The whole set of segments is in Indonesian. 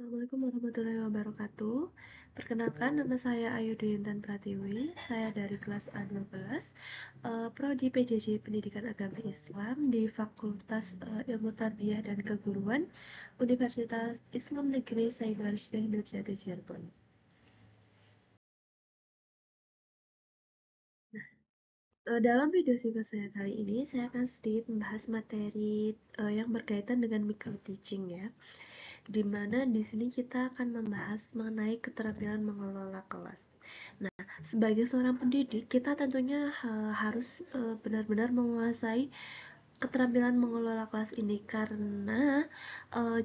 Assalamualaikum warahmatullahi wabarakatuh. Perkenalkan, nama saya Ayu Intan Pratiwi. Saya dari kelas A12, Prodi PJJ Pendidikan Agama Islam di Fakultas Ilmu Tarbiyah dan Keguruan Universitas Islam Negeri Sayyidina Syekh Nurjati Cirebon. Dalam video singkat saya kali ini, saya akan sedikit membahas materi yang berkaitan dengan micro teaching ya. Di mana di sini kita akan membahas mengenai keterampilan mengelola kelas. Nah, sebagai seorang pendidik, kita tentunya harus benar-benar menguasai keterampilan mengelola kelas ini karena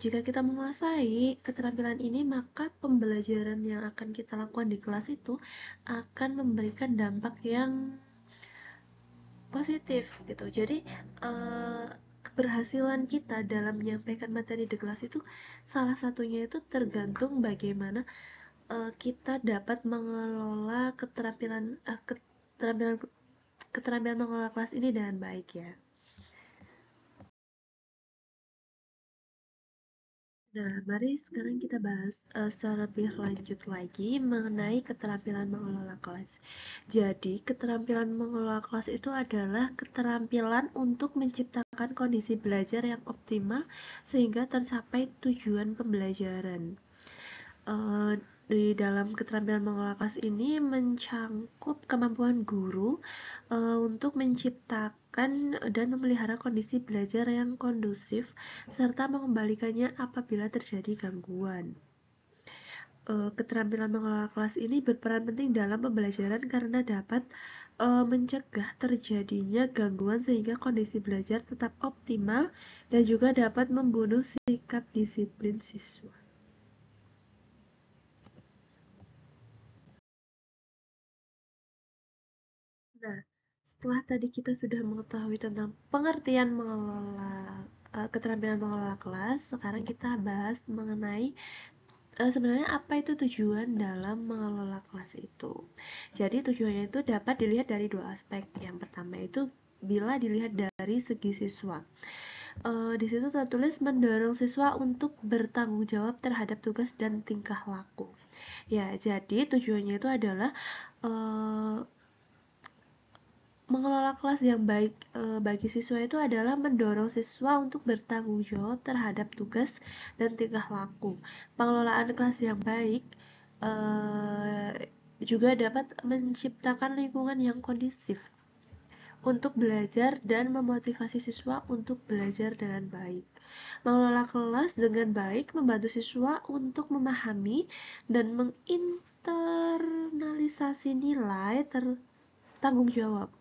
jika kita menguasai keterampilan ini, maka pembelajaran yang akan kita lakukan di kelas itu akan memberikan dampak yang positif gitu. Jadi keberhasilan kita dalam menyampaikan materi di kelas itu salah satunya itu tergantung bagaimana kita dapat mengelola keterampilan mengelola kelas ini dengan baik ya. Nah, mari sekarang kita bahas secara lebih lanjut lagi mengenai keterampilan mengelola kelas. Jadi, keterampilan mengelola kelas itu adalah keterampilan untuk menciptakan kondisi belajar yang optimal sehingga tercapai tujuan pembelajaran. Eh, di dalam keterampilan mengelola kelas ini mencangkup kemampuan guru untuk menciptakan dan memelihara kondisi belajar yang kondusif serta mengembalikannya apabila terjadi gangguan. Keterampilan mengelola kelas ini berperan penting dalam pembelajaran karena dapat mencegah terjadinya gangguan sehingga kondisi belajar tetap optimal dan juga dapat membunuh sikap disiplin siswa. Nah, setelah tadi kita sudah mengetahui tentang pengertian keterampilan mengelola kelas, sekarang kita bahas mengenai sebenarnya apa itu tujuan dalam mengelola kelas itu. Jadi tujuannya itu dapat dilihat dari dua aspek. Yang pertama itu bila dilihat dari segi siswa. Di situ tertulis mendorong siswa untuk bertanggung jawab terhadap tugas dan tingkah laku. Ya, jadi tujuannya itu adalah mengelola kelas yang baik bagi siswa itu adalah mendorong siswa untuk bertanggung jawab terhadap tugas dan tingkah laku. Pengelolaan kelas yang baik juga dapat menciptakan lingkungan yang kondusif untuk belajar dan memotivasi siswa untuk belajar dengan baik. Mengelola kelas dengan baik membantu siswa untuk memahami dan menginternalisasi nilai tanggung jawab.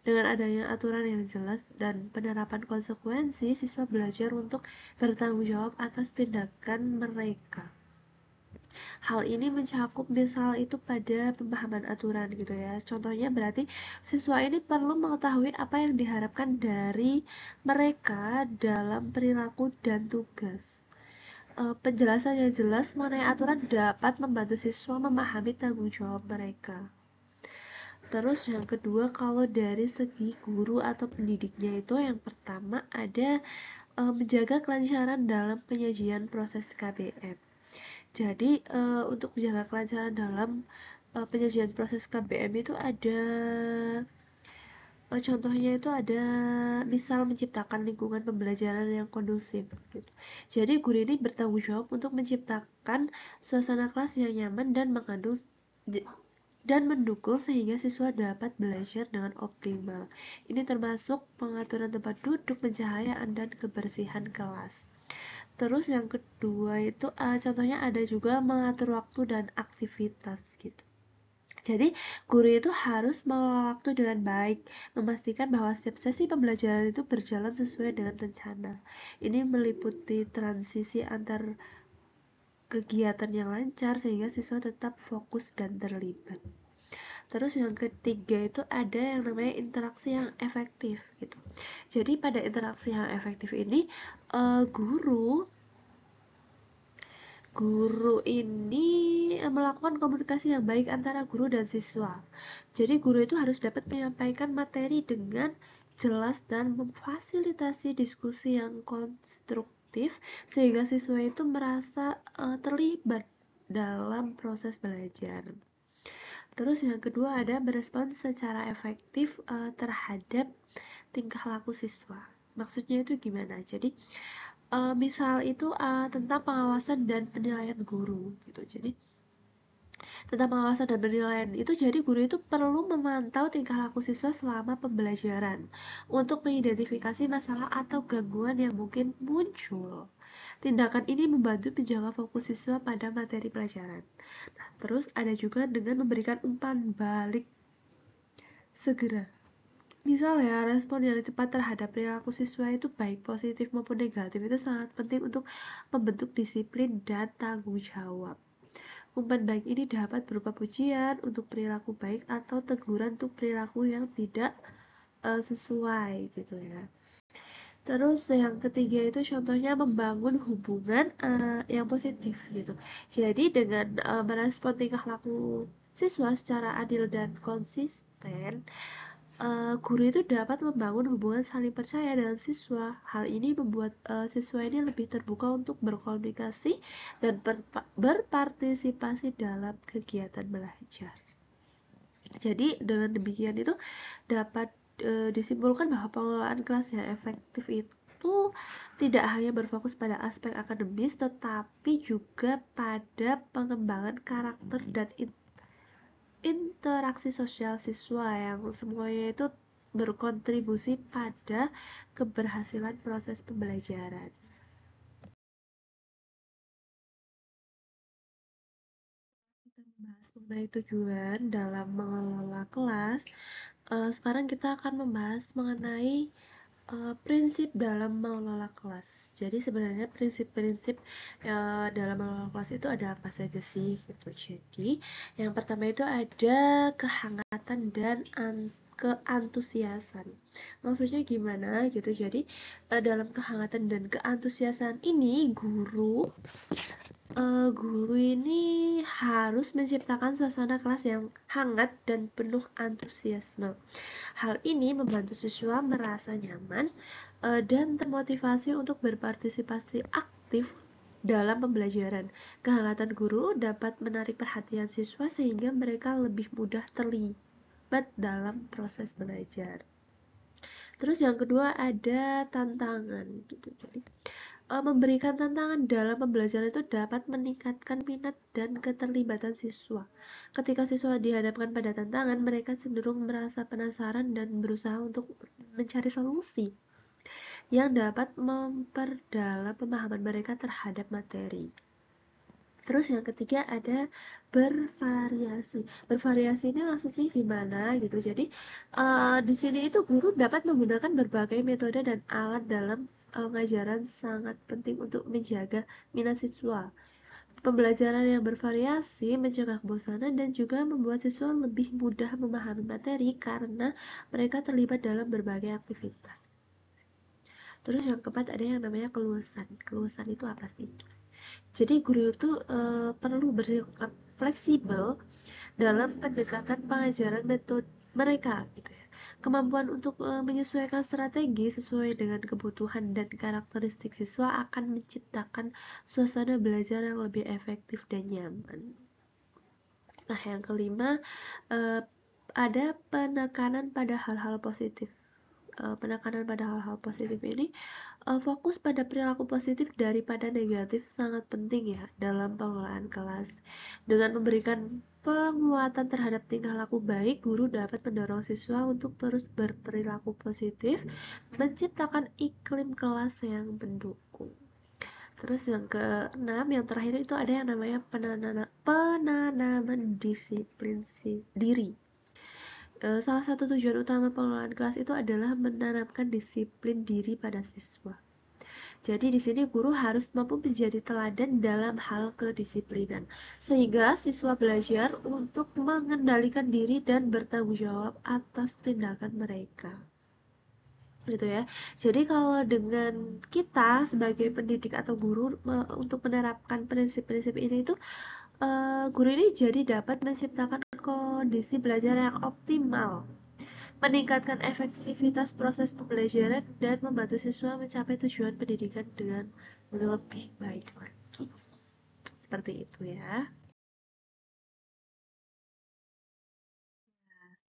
Dengan adanya aturan yang jelas dan penerapan konsekuensi, siswa belajar untuk bertanggung jawab atas tindakan mereka. Hal ini mencakup misal itu pada pemahaman aturan gitu ya. Contohnya berarti siswa ini perlu mengetahui apa yang diharapkan dari mereka dalam perilaku dan tugas. Penjelasan yang jelas mengenai aturan dapat membantu siswa memahami tanggung jawab mereka. Terus yang kedua, kalau dari segi guru atau pendidiknya itu yang pertama ada menjaga kelancaran dalam penyajian proses KBM. Jadi untuk menjaga kelancaran dalam penyajian proses KBM itu ada contohnya itu ada misal menciptakan lingkungan pembelajaran yang kondusif gitu. Jadi guru ini bertanggung jawab untuk menciptakan suasana kelas yang nyaman dan mendukung sehingga siswa dapat belajar dengan optimal. Ini termasuk pengaturan tempat duduk, pencahayaan, dan kebersihan kelas. Terus yang kedua itu contohnya ada juga mengatur waktu dan aktivitas gitu. Jadi guru itu harus mengelola waktu dengan baik, memastikan bahwa setiap sesi pembelajaran itu berjalan sesuai dengan rencana. Ini meliputi transisi antar kegiatan yang lancar sehingga siswa tetap fokus dan terlibat. Terus yang ketiga itu ada yang namanya interaksi yang efektif gitu. Jadi pada interaksi yang efektif ini guru ini melakukan komunikasi yang baik antara guru dan siswa. Jadi guru itu harus dapat menyampaikan materi dengan jelas dan memfasilitasi diskusi yang konstruktif. efektif sehingga siswa itu merasa terlibat dalam proses belajar. Terus yang kedua ada berespons secara efektif terhadap tingkah laku siswa. Maksudnya itu gimana? Jadi misal itu tentang pengawasan dan penilaian guru gitu. Jadi tentang pengawasan dan penilaian itu, jadi guru itu perlu memantau tingkah laku siswa selama pembelajaran untuk mengidentifikasi masalah atau gangguan yang mungkin muncul. Tindakan ini membantu menjaga fokus siswa pada materi pelajaran. Nah, terus ada juga dengan memberikan umpan balik segera. Misalnya, respon yang cepat terhadap perilaku siswa itu baik positif maupun negatif itu sangat penting untuk membentuk disiplin dan tanggung jawab. Umpan baik ini dapat berupa pujian untuk perilaku baik atau teguran untuk perilaku yang tidak sesuai gitu ya. Terus yang ketiga itu contohnya membangun hubungan yang positif gitu. Jadi dengan merespon tingkah laku siswa secara adil dan konsisten, guru itu dapat membangun hubungan saling percaya dengan siswa. Hal ini membuat siswa ini lebih terbuka untuk berkomunikasi dan berpartisipasi dalam kegiatan belajar. Jadi dengan demikian itu dapat disimpulkan bahwa pengelolaan kelas yang efektif itu tidak hanya berfokus pada aspek akademis, tetapi juga pada pengembangan karakter dan interaksi sosial siswa yang semuanya itu berkontribusi pada keberhasilan proses pembelajaran. Kita membahas mengenai tujuan dalam mengelola kelas. Sekarang kita akan membahas mengenai prinsip dalam mengelola kelas. Jadi sebenarnya prinsip-prinsip dalam mengelola kelas itu ada apa saja sih gitu. Jadi yang pertama itu ada kehangatan dan keantusiasan. Maksudnya gimana gitu. Jadi dalam kehangatan dan keantusiasan ini guru ini harus menciptakan suasana kelas yang hangat dan penuh antusiasme. Hal ini membantu siswa merasa nyaman dan termotivasi untuk berpartisipasi aktif dalam pembelajaran. Kehangatan guru dapat menarik perhatian siswa sehingga mereka lebih mudah terlibat dalam proses belajar. Terus yang kedua ada tantangan gitu. Jadi memberikan tantangan dalam pembelajaran itu dapat meningkatkan minat dan keterlibatan siswa. Ketika siswa dihadapkan pada tantangan, mereka cenderung merasa penasaran dan berusaha untuk mencari solusi yang dapat memperdalam pemahaman mereka terhadap materi. Terus yang ketiga ada bervariasi. Bervariasi ini maksudnya gimana gitu. Jadi di sini itu guru dapat menggunakan berbagai metode dan alat dalam pengajaran, sangat penting untuk menjaga minat siswa. Pembelajaran yang bervariasi mencegah kebosanan dan juga membuat siswa lebih mudah memahami materi karena mereka terlibat dalam berbagai aktivitas. Terus yang keempat ada yang namanya keluasan. Keluasan itu apa sih? Jadi guru itu perlu bersikap fleksibel dalam pendekatan pengajaran metode mereka gitu ya. Kemampuan untuk menyesuaikan strategi sesuai dengan kebutuhan dan karakteristik siswa akan menciptakan suasana belajar yang lebih efektif dan nyaman. Nah, yang kelima ada penekanan pada hal-hal positif. Penekanan pada hal-hal positif ini fokus pada perilaku positif daripada negatif sangat penting ya dalam pengelolaan kelas. Dengan memberikan penguatan terhadap tingkah laku baik, guru dapat mendorong siswa untuk terus berperilaku positif, menciptakan iklim kelas yang mendukung. Terus yang keenam, yang terakhir itu ada yang namanya penanaman disiplin diri. Salah satu tujuan utama pengelolaan kelas itu adalah menanamkan disiplin diri pada siswa. Jadi di sini guru harus mampu menjadi teladan dalam hal kedisiplinan, sehingga siswa belajar untuk mengendalikan diri dan bertanggung jawab atas tindakan mereka. Gitu ya. Jadi kalau dengan kita sebagai pendidik atau guru untuk menerapkan prinsip-prinsip ini itu guru ini jadi dapat menciptakan kondisi belajar yang optimal meningkatkan efektivitas proses pembelajaran, dan membantu siswa mencapai tujuan pendidikan dengan lebih baik lagi. Seperti itu ya.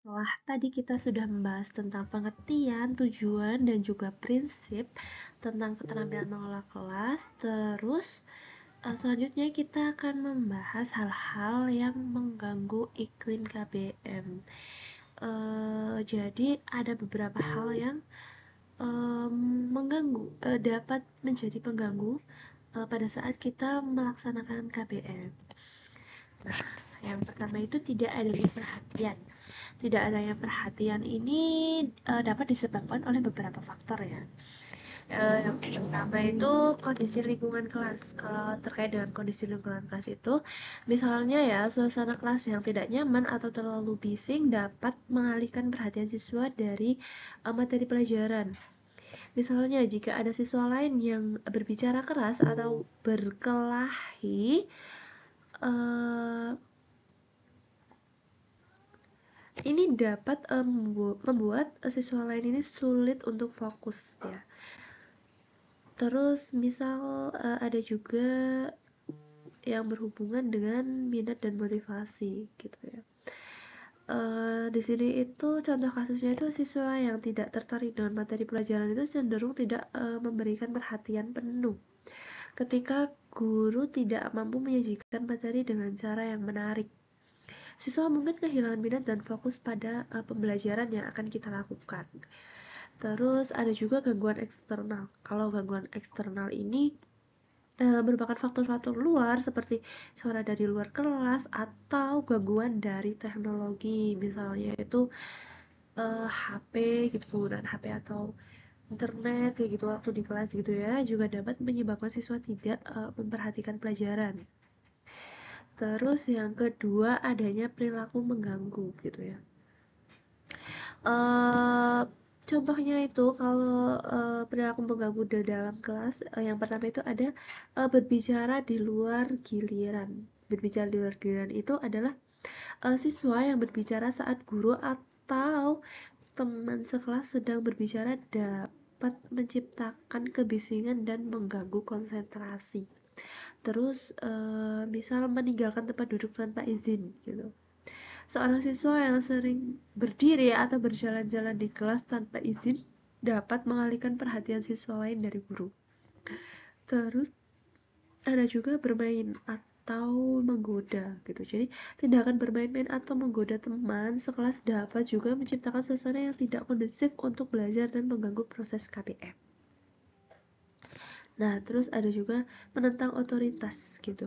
Setelah tadi kita sudah membahas tentang pengertian, tujuan, dan juga prinsip tentang keterampilan mengelola kelas, terus selanjutnya kita akan membahas hal-hal yang mengganggu iklim KBM. Jadi ada beberapa hal yang mengganggu, dapat menjadi pengganggu pada saat kita melaksanakan KBM. Nah, yang pertama itu tidak adanya perhatian. Tidak adanya perhatian ini dapat disebabkan oleh beberapa faktor ya. Yang pertama itu kondisi lingkungan kelas. Kalau terkait dengan kondisi lingkungan kelas itu, misalnya ya, suasana kelas yang tidak nyaman atau terlalu bising dapat mengalihkan perhatian siswa dari materi pelajaran. Misalnya, jika ada siswa lain yang berbicara keras atau berkelahi, eh, ini dapat membuat siswa lain ini sulit untuk fokus ya. Terus misal ada juga yang berhubungan dengan minat dan motivasi gitu ya. Di sini itu contoh kasusnya itu siswa yang tidak tertarik dengan materi pelajaran itu cenderung tidak memberikan perhatian penuh ketika guru tidak mampu menyajikan materi dengan cara yang menarik. Siswa mungkin kehilangan minat dan fokus pada pembelajaran yang akan kita lakukan. Terus ada juga gangguan eksternal. Kalau gangguan eksternal ini merupakan faktor-faktor luar seperti suara dari luar kelas atau gangguan dari teknologi, misalnya itu HP gitu, penggunaan HP atau internet kayak gitu waktu di kelas gitu ya, juga dapat menyebabkan siswa tidak memperhatikan pelajaran. Terus yang kedua adanya perilaku mengganggu gitu ya. Uh, Contohnya itu kalau perilaku mengganggu di dalam kelas, yang pertama itu ada berbicara di luar giliran. Berbicara di luar giliran itu adalah siswa yang berbicara saat guru atau teman sekelas sedang berbicara dapat menciptakan kebisingan dan mengganggu konsentrasi. Terus misal meninggalkan tempat duduk tanpa izin gitu. Seorang siswa yang sering berdiri atau berjalan-jalan di kelas tanpa izin dapat mengalihkan perhatian siswa lain dari guru. Terus ada juga bermain atau menggoda gitu. Jadi tindakan bermain-main atau menggoda teman sekelas dapat juga menciptakan suasana yang tidak kondusif untuk belajar dan mengganggu proses KBM. Nah, terus ada juga menentang otoritas gitu.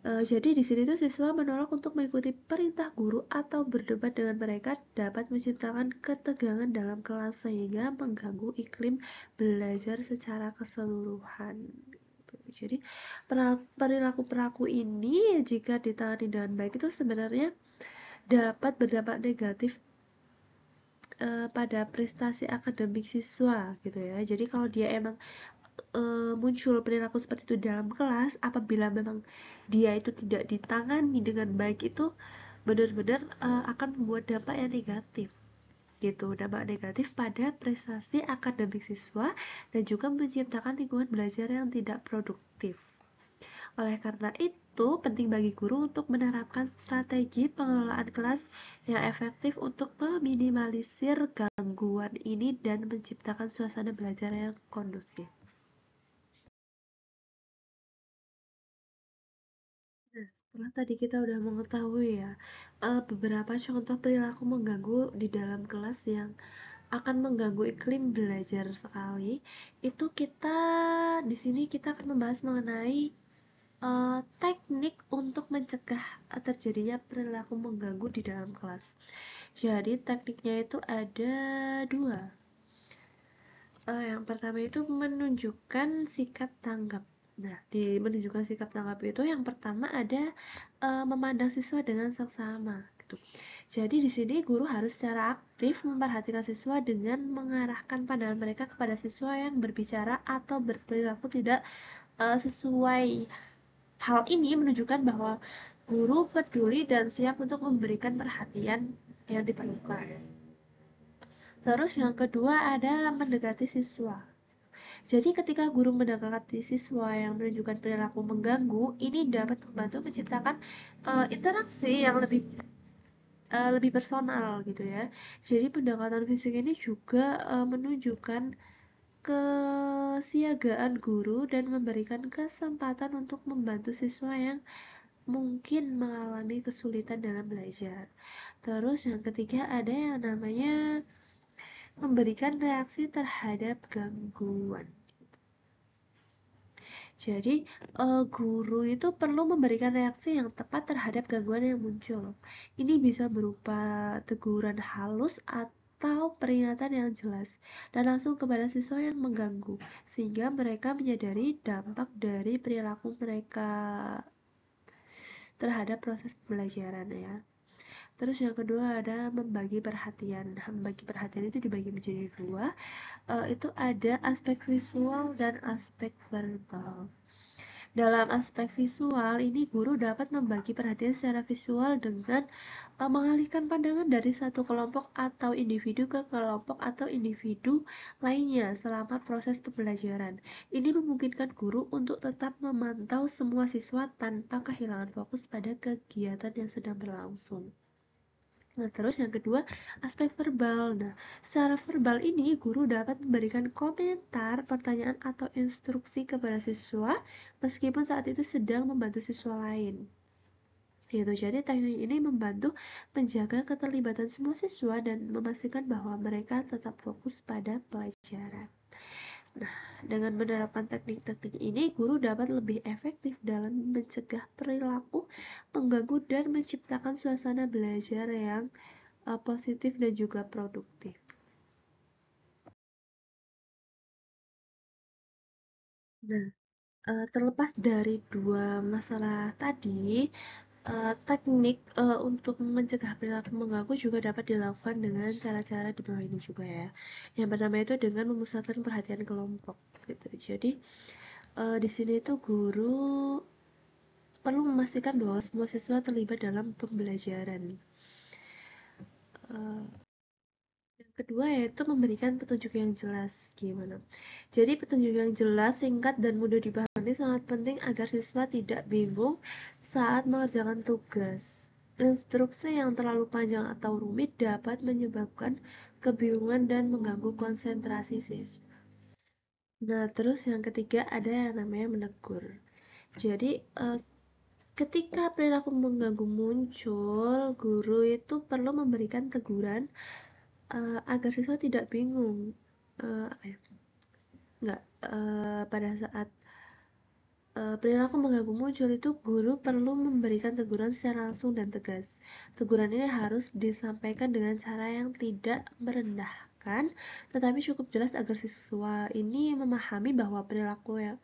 Jadi di sini tuh siswa menolak untuk mengikuti perintah guru atau berdebat dengan mereka dapat menciptakan ketegangan dalam kelas sehingga mengganggu iklim belajar secara keseluruhan. Jadi perilaku-perilaku ini jika ditangani dengan baik itu sebenarnya dapat berdampak negatif pada prestasi akademik siswa gitu ya. Jadi kalau dia emang muncul perilaku seperti itu dalam kelas, apabila memang dia itu tidak ditangani dengan baik, itu benar-benar akan membuat dampak yang negatif gitu, dampak negatif pada prestasi akademik siswa dan juga menciptakan lingkungan belajar yang tidak produktif. Oleh karena itu, penting bagi guru untuk menerapkan strategi pengelolaan kelas yang efektif untuk meminimalisir gangguan ini dan menciptakan suasana belajar yang kondusif. Nah, setelah tadi kita udah mengetahui ya beberapa contoh perilaku mengganggu di dalam kelas yang akan mengganggu iklim belajar sekali, itu kita di sini kita akan membahas mengenai teknik untuk mencegah terjadinya perilaku mengganggu di dalam kelas. Jadi tekniknya itu ada dua. Yang pertama itu menunjukkan sikap tanggap. Nah, di menunjukkan sikap tanggap itu yang pertama ada memandang siswa dengan seksama gitu. Jadi di sini guru harus secara aktif memperhatikan siswa dengan mengarahkan pandangan mereka kepada siswa yang berbicara atau berperilaku tidak sesuai. Hal ini menunjukkan bahwa guru peduli dan siap untuk memberikan perhatian yang diperlukan. Terus yang kedua ada mendekati siswa. Jadi ketika guru mendekati siswa yang menunjukkan perilaku mengganggu, ini dapat membantu menciptakan interaksi yang lebih personal gitu ya. Jadi pendekatan fisik ini juga menunjukkan kesiagaan guru dan memberikan kesempatan untuk membantu siswa yang mungkin mengalami kesulitan dalam belajar. Terus yang ketiga ada yang namanya memberikan reaksi terhadap gangguan. Jadi, guru itu perlu memberikan reaksi yang tepat terhadap gangguan yang muncul. Ini bisa berupa teguran halus atau peringatan yang jelas dan langsung kepada siswa yang mengganggu, sehingga mereka menyadari dampak dari perilaku mereka terhadap proses pembelajaran ya. Terus yang kedua ada membagi perhatian. Nah, membagi perhatian itu dibagi menjadi dua. Itu ada aspek visual dan aspek verbal. Dalam aspek visual, ini guru dapat membagi perhatian secara visual dengan mengalihkan pandangan dari satu kelompok atau individu ke kelompok atau individu lainnya selama proses pembelajaran. Ini memungkinkan guru untuk tetap memantau semua siswa tanpa kehilangan fokus pada kegiatan yang sedang berlangsung. Nah, terus yang kedua, aspek verbal. Nah, secara verbal ini guru dapat memberikan komentar, pertanyaan, atau instruksi kepada siswa meskipun saat itu sedang membantu siswa lain. Gitu. Jadi teknik ini membantu menjaga keterlibatan semua siswa dan memastikan bahwa mereka tetap fokus pada pelajaran. Nah, dengan menerapkan teknik-teknik ini, guru dapat lebih efektif dalam mencegah perilaku mengganggu dan menciptakan suasana belajar yang positif dan juga produktif. Nah, terlepas dari dua masalah tadi, teknik untuk mencegah perilaku mengganggu juga dapat dilakukan dengan cara-cara di bawah ini juga ya. Yang pertama itu dengan memusatkan perhatian kelompok gitu. Jadi di sini itu guru perlu memastikan bahwa semua siswa terlibat dalam pembelajaran. Uh, Yang kedua yaitu memberikan petunjuk yang jelas. Gimana? Jadi petunjuk yang jelas, singkat, dan mudah dipahami sangat penting agar siswa tidak bingung saat mengerjakan tugas. Instruksi yang terlalu panjang atau rumit dapat menyebabkan kebingungan dan mengganggu konsentrasi siswa. Nah, terus yang ketiga ada yang namanya menegur. Jadi, ketika perilaku mengganggu muncul, guru itu perlu memberikan teguran agar siswa tidak bingung. Pada saat perilaku mengganggu muncul itu guru perlu memberikan teguran secara langsung dan tegas. Teguran ini harus disampaikan dengan cara yang tidak merendahkan, tetapi cukup jelas agar siswa ini memahami bahwa perilaku yang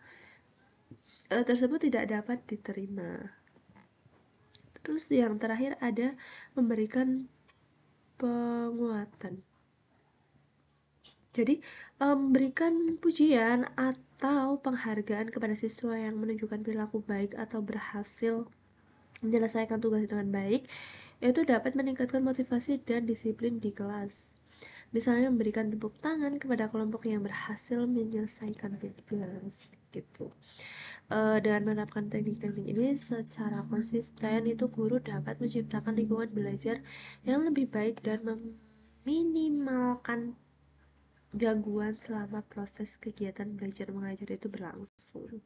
tersebut tidak dapat diterima. Terus yang terakhir ada memberikan penguatan. Jadi, memberikan pujian atau penghargaan kepada siswa yang menunjukkan perilaku baik atau berhasil menyelesaikan tugas dengan baik, itu dapat meningkatkan motivasi dan disiplin di kelas. Misalnya memberikan tepuk tangan kepada kelompok yang berhasil menyelesaikan tugas gitu. Dengan menerapkan teknik-teknik ini secara konsisten, itu guru dapat menciptakan lingkungan belajar yang lebih baik dan meminimalkan gangguan selama proses kegiatan belajar mengajar itu berlangsung.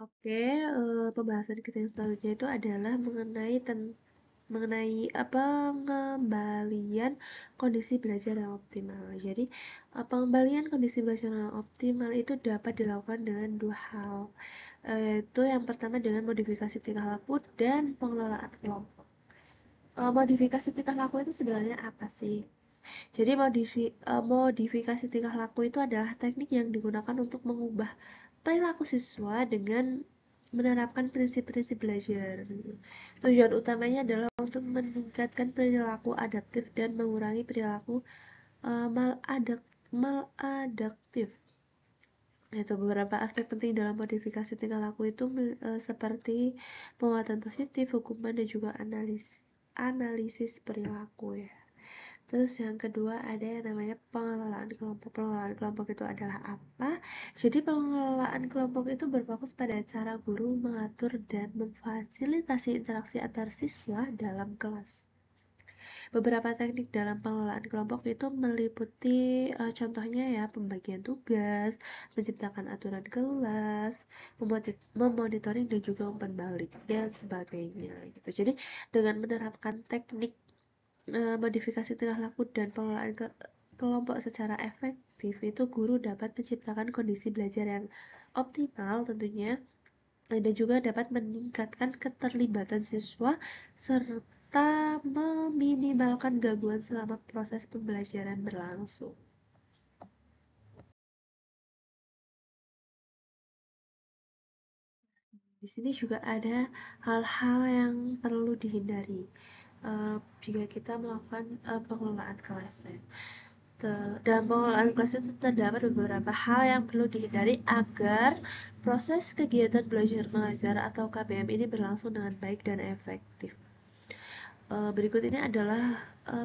Oke, pembahasan kita yang selanjutnya itu adalah mengenai pengembalian kondisi belajar yang optimal. Jadi, pengembalian kondisi belajar yang optimal itu dapat dilakukan dengan dua hal, yaitu yang pertama dengan modifikasi tingkah laku dan pengelolaan kelompok. Modifikasi tingkah laku itu sebenarnya apa sih? Jadi modifikasi tingkah laku itu adalah teknik yang digunakan untuk mengubah perilaku siswa dengan menerapkan prinsip-prinsip belajar. Tujuan utamanya adalah untuk meningkatkan perilaku adaptif dan mengurangi perilaku maladaptif. Itu beberapa aspek penting dalam modifikasi tingkah laku itu seperti penguatan positif, hukuman, dan juga analisis perilaku ya. Terus yang kedua ada yang namanya pengelolaan kelompok. Pengelolaan kelompok itu adalah apa? Jadi pengelolaan kelompok itu berfokus pada cara guru mengatur dan memfasilitasi interaksi antar siswa dalam kelas. Beberapa teknik dalam pengelolaan kelompok itu meliputi contohnya ya pembagian tugas, menciptakan aturan kelas, memonitoring dan juga umpan balik dan sebagainya gitu. Jadi dengan menerapkan teknik modifikasi tingkah laku dan pengelolaan kelompok secara efektif itu guru dapat menciptakan kondisi belajar yang optimal tentunya dan juga dapat meningkatkan keterlibatan siswa serta meminimalkan gangguan selama proses pembelajaran berlangsung. Di sini juga ada hal-hal yang perlu dihindari jika kita melakukan pengelolaan kelas ya. Dalam pengelolaan kelas itu terdapat beberapa hal yang perlu dihindari agar proses kegiatan belajar mengajar atau KBM ini berlangsung dengan baik dan efektif. Berikut ini adalah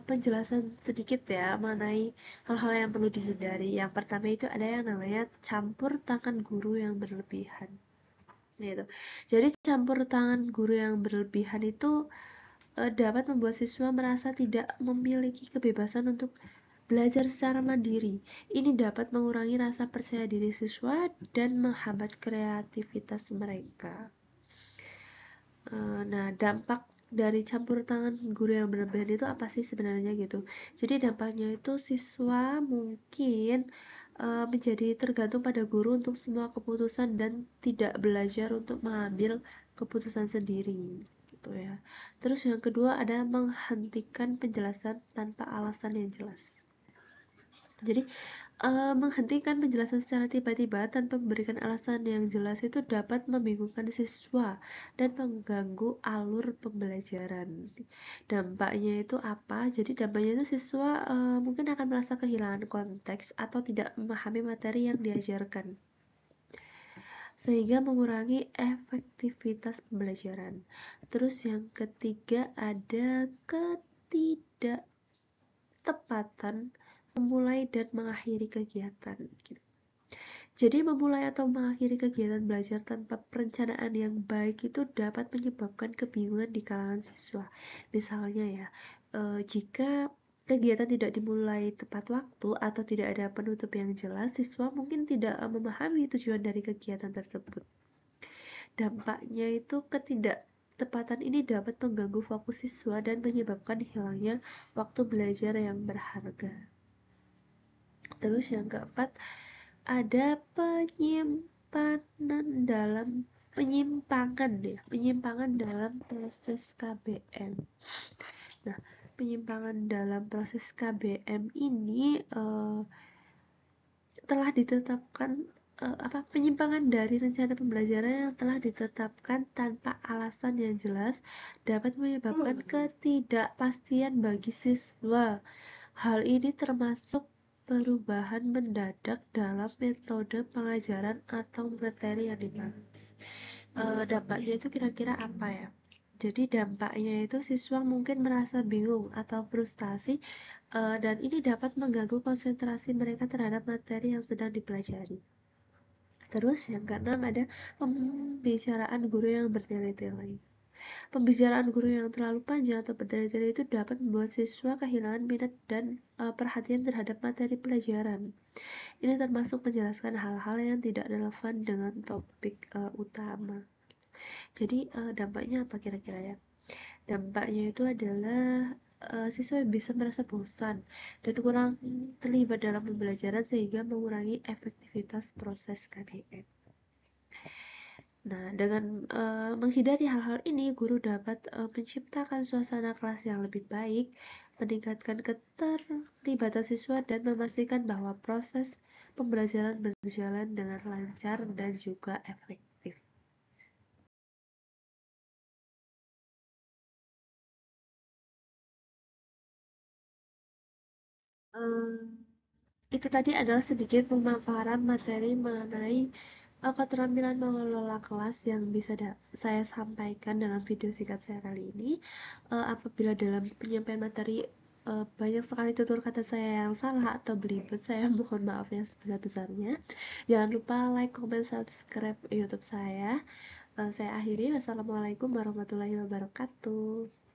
penjelasan sedikit ya mengenai hal-hal yang perlu dihindari. Yang pertama itu ada yang namanya campur tangan guru yang berlebihan. Gitu. Jadi campur tangan guru yang berlebihan itu dapat membuat siswa merasa tidak memiliki kebebasan untuk belajar secara mandiri. Ini dapat mengurangi rasa percaya diri siswa dan menghambat kreativitas mereka. Nah, dampak dari campur tangan guru yang berlebihan itu apa sih sebenarnya gitu? Jadi dampaknya itu siswa mungkin menjadi tergantung pada guru untuk semua keputusan dan tidak belajar untuk mengambil keputusan sendiri gitu ya. Terus yang kedua ada menghentikan penjelasan tanpa alasan yang jelas. Jadi menghentikan penjelasan secara tiba-tiba tanpa memberikan alasan yang jelas itu dapat membingungkan siswa dan mengganggu alur pembelajaran. Dampaknya itu apa? Jadi dampaknya itu siswa mungkin akan merasa kehilangan konteks atau tidak memahami materi yang diajarkan, sehingga mengurangi efektivitas pembelajaran. Terus yang ketiga ada ketidaktepatan memulai dan mengakhiri kegiatan. Jadi memulai atau mengakhiri kegiatan belajar tanpa perencanaan yang baik itu dapat menyebabkan kebingungan di kalangan siswa. Misalnya ya, jika kegiatan tidak dimulai tepat waktu atau tidak ada penutup yang jelas, siswa mungkin tidak memahami tujuan dari kegiatan tersebut. Dampaknya itu ketidaktepatan ini dapat mengganggu fokus siswa dan menyebabkan hilangnya waktu belajar yang berharga. Terus yang keempat, ada penyimpangan dalam proses KBM. Nah, penyimpangan dalam proses KBM ini telah ditetapkan penyimpangan dari rencana pembelajaran yang telah ditetapkan tanpa alasan yang jelas dapat menyebabkan ketidakpastian bagi siswa. Hal ini termasuk perubahan mendadak dalam metode pengajaran atau materi yang dibahas. Dampaknya itu kira-kira apa ya? Jadi dampaknya itu siswa mungkin merasa bingung atau frustasi dan ini dapat mengganggu konsentrasi mereka terhadap materi yang sedang dipelajari. Terus yang keenam ada pembicaraan guru yang bertele-tele. Pembicaraan guru yang terlalu panjang atau bertele-tele itu dapat membuat siswa kehilangan minat dan perhatian terhadap materi pelajaran. Ini termasuk menjelaskan hal-hal yang tidak relevan dengan topik utama. Jadi dampaknya apa kira-kira ya? Dampaknya itu adalah siswa bisa merasa bosan dan kurang terlibat dalam pembelajaran sehingga mengurangi efektivitas proses KBM. Nah, dengan menghindari hal-hal ini, guru dapat menciptakan suasana kelas yang lebih baik, meningkatkan keterlibatan siswa, dan memastikan bahwa proses pembelajaran berjalan dengan lancar dan juga efektif. Itu tadi adalah sedikit pemaparan materi mengenai keterampilan mengelola kelas yang bisa saya sampaikan dalam video singkat saya kali ini. Apabila dalam penyampaian materi banyak sekali tutur kata saya yang salah atau belibet, saya mohon maaf yang sebesar-besarnya. Jangan lupa like, comment, subscribe YouTube saya. Saya akhiri. Wassalamualaikum warahmatullahi wabarakatuh.